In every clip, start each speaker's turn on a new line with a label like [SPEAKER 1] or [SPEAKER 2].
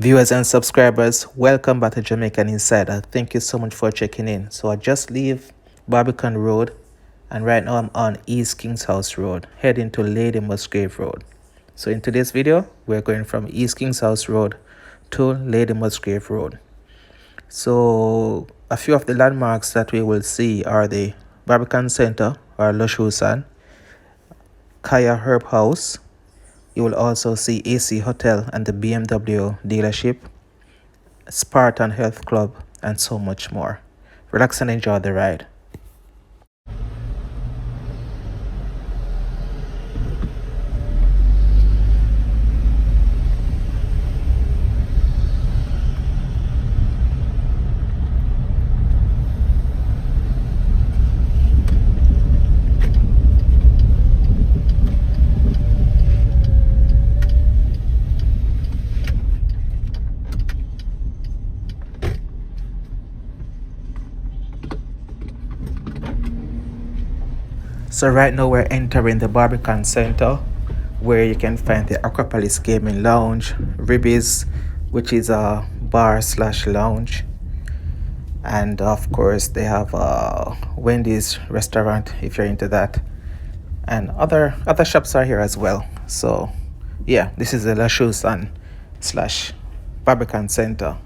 [SPEAKER 1] Viewers and subscribers, welcome back to Jamaican Insider. Thank you so much for checking in. So I just leave Barbican Road and right now I'm on East King's House Road, heading to Lady Musgrave Road. So in today's video, we're going from East King's House Road to Lady Musgrave Road. So a few of the landmarks that we will see are the Barbican Center or Loshusan, Kaya Herb House. You will also see AC Hotel and the BMW dealership, Spartan Health Club, and so much more. Relax and enjoy the ride. So right now we're entering the Barbican Center, where you can find the Aropolis Gaming Lounge, Ribbiz, which is a bar slash lounge, and of course they have a Wendy's restaurant if you're into that, and other shops are here as well. So yeah, this is the Loshusan slash Barbican Center.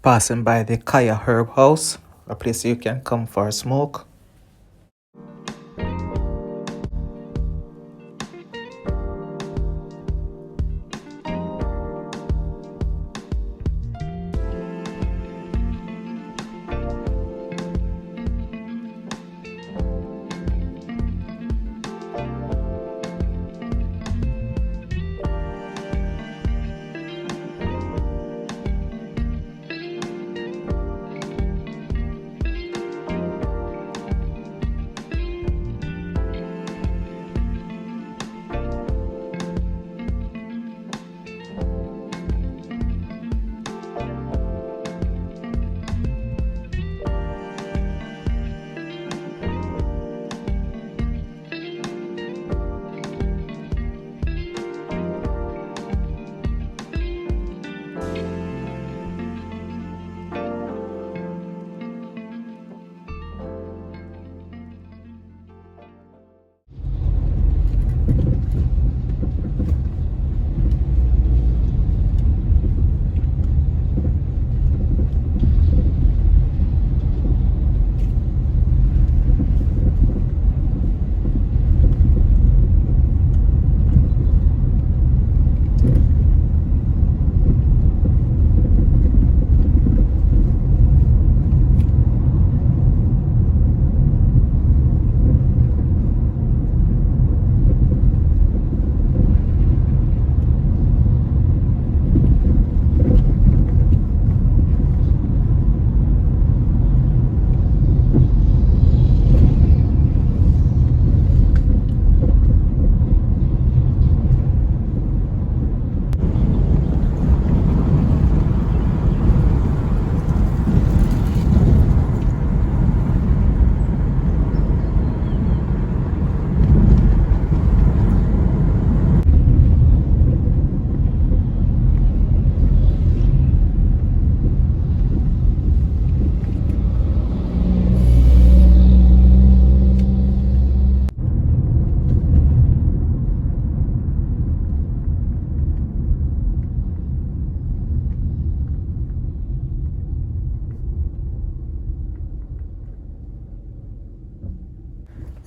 [SPEAKER 1] Passing by the Kaya Herb House, a place you can come for a smoke.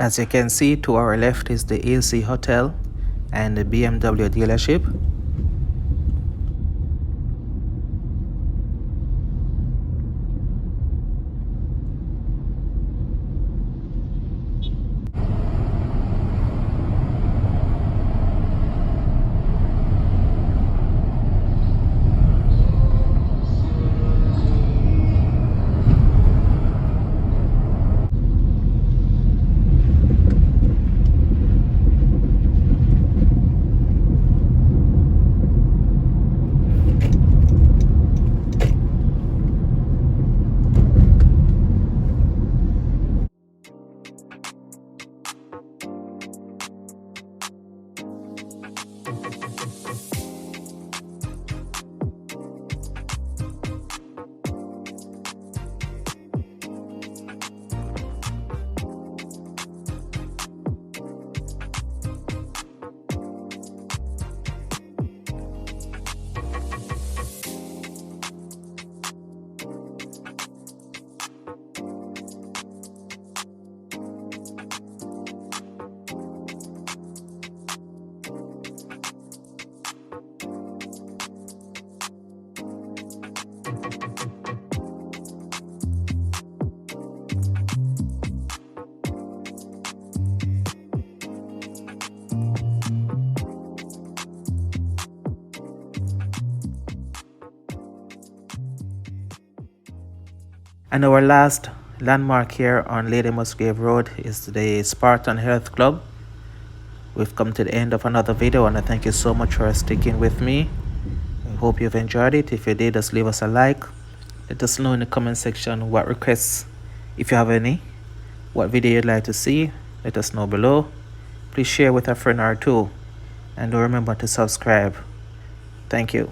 [SPEAKER 1] As you can see, to our left is the AC Hotel and the BMW dealership. And our last landmark here on Lady Musgrave Road is the Spartan Health Club. We've come to the end of another video, and I thank you so much for sticking with me. I hope you've enjoyed it. If you did, just leave us a like. Let us know in the comment section what requests, if you have any, what video you'd like to see. Let us know below. Please share with a friend or two, and don't remember to subscribe. Thank you.